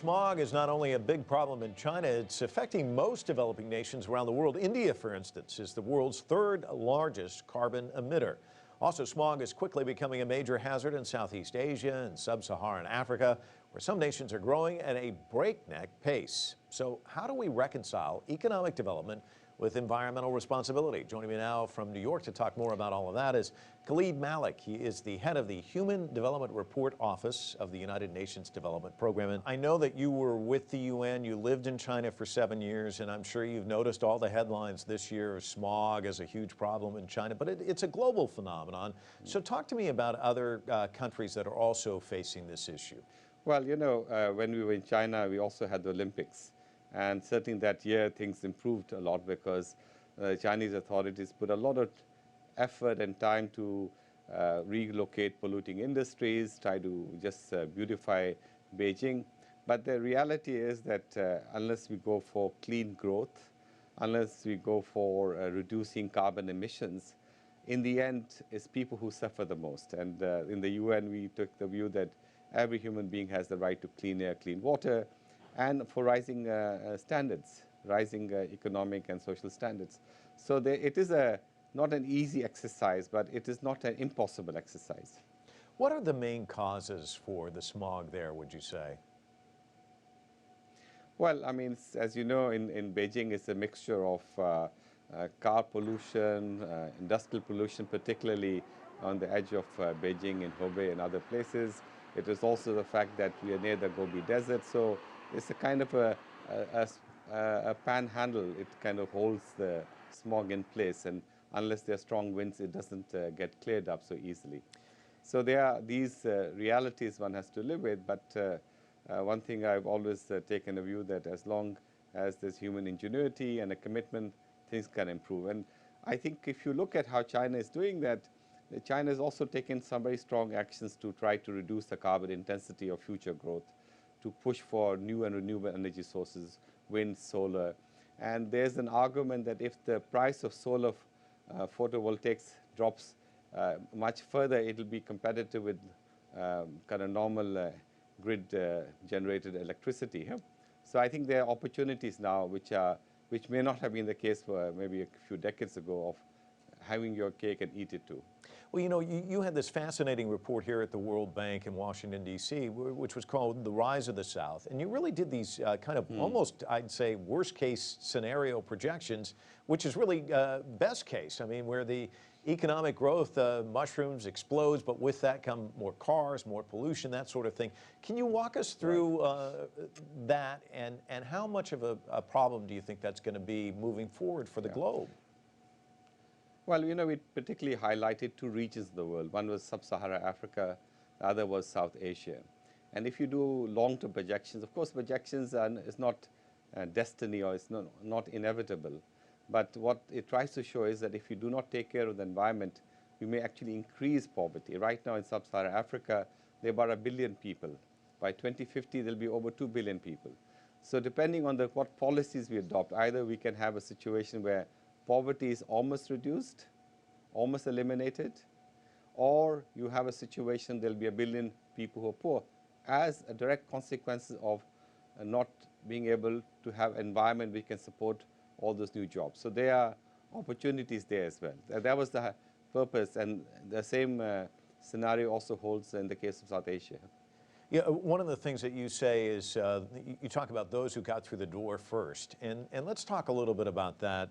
Smog is not only a big problem in China, it's affecting most developing nations around the world. India, for instance, is the world's third largest carbon emitter. Also, smog is quickly becoming a major hazard in Southeast Asia and sub-Saharan Africa, where some nations are growing at a breakneck pace. So how do we reconcile economic development with environmental responsibility? Joining me now from New York to talk more about all of that is Khalid Malik. He is the head of the Human Development Report Office of the United Nations Development Program. And I know that you were with the UN, you lived in China for 7 years, and I'm sure you've noticed all the headlines this year of smog as a huge problem in China, but it's a global phenomenon. So talk to me about other countries that are also facing this issue. Well, when we were in China, we also had the Olympics. And certainly that year, things improved a lot because Chinese authorities put a lot of effort and time to relocate polluting industries, try to just beautify Beijing. But the reality is that unless we go for clean growth, unless we go for reducing carbon emissions, in the end, it's people who suffer the most. And in the UN, we took the view that every human being has the right to clean air, clean water, and for rising standards, rising economic and social standards. So it is not an easy exercise, but it is not an impossible exercise. What are the main causes for the smog there, would you say? Well, I mean, as you know, in Beijing, it's a mixture of car pollution, industrial pollution, particularly on the edge of Beijing in Hebei and other places. It is also the fact that we are near the Gobi Desert, so it's a kind of a panhandle. It kind of holds the smog in place, and unless there are strong winds, it doesn't get cleared up so easily. So there are these realities one has to live with, but one thing I've always taken a view that as long as there's human ingenuity and a commitment, things can improve. And I think if you look at how China is doing that, China has also taken some very strong actions to try to reduce the carbon intensity of future growth, to push for new and renewable energy sources, wind, solar. And there's an argument that if the price of solar photovoltaics drops much further, it will be competitive with kind of normal grid-generated electricity. Huh? So I think there are opportunities now which may not have been the case for maybe a few decades ago of having your cake and eat it too. Well, you had this fascinating report here at the World Bank in Washington, D.C., which was called The Rise of the South. And you really did these kind of almost, I'd say, worst-case scenario projections, which is really best case. I mean, where the economic growth mushrooms, explodes, but with that come more cars, more pollution, that sort of thing. Can you walk us through that, and how much of a problem do you think that's going to be moving forward for the globe? Well, we particularly highlighted two regions of the world. One was sub-Saharan Africa, the other was South Asia. And if you do long-term projections, of course, projections is not destiny, or it's not inevitable. But what it tries to show is that if you do not take care of the environment, you may actually increase poverty. Right now in sub-Saharan Africa, there are about 1 billion people. By 2050, there'll be over 2 billion people. So depending on what policies we adopt, either we can have a situation where poverty is almost reduced, almost eliminated, or you have a situation there'll be 1 billion people who are poor as a direct consequence of not being able to have an environment which can support all those new jobs. So there are opportunities there as well. That was the purpose, and the same scenario also holds in the case of South Asia. Yeah, one of the things that you say is you talk about those who got through the door first, and let's talk a little bit about that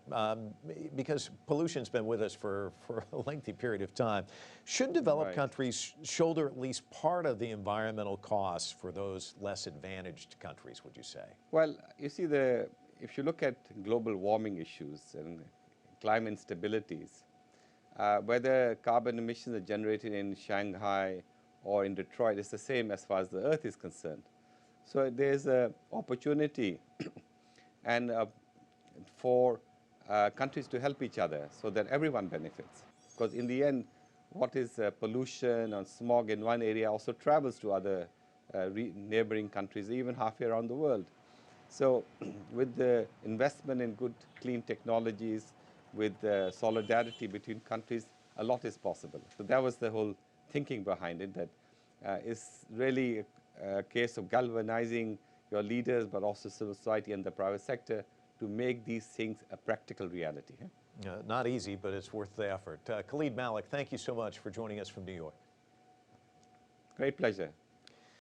because pollution's been with us for a lengthy period of time. Should developed countries shoulder at least part of the environmental costs for those less advantaged countries, would you say? Well, you see, if you look at global warming issues and climate instabilities, whether carbon emissions are generated in Shanghai or in Detroit, it's the same as far as the Earth is concerned. So there's an opportunity and for countries to help each other so that everyone benefits. Because in the end, what is pollution and smog in one area also travels to other neighboring countries, even halfway around the world. So with the investment in good, clean technologies, with solidarity between countries, a lot is possible. So that was the whole thinking behind it, that it's really a case of galvanizing your leaders, but also civil society and the private sector to make these things a practical reality. Not easy, but it's worth the effort. Khalid Malik, thank you so much for joining us from New York. Great pleasure.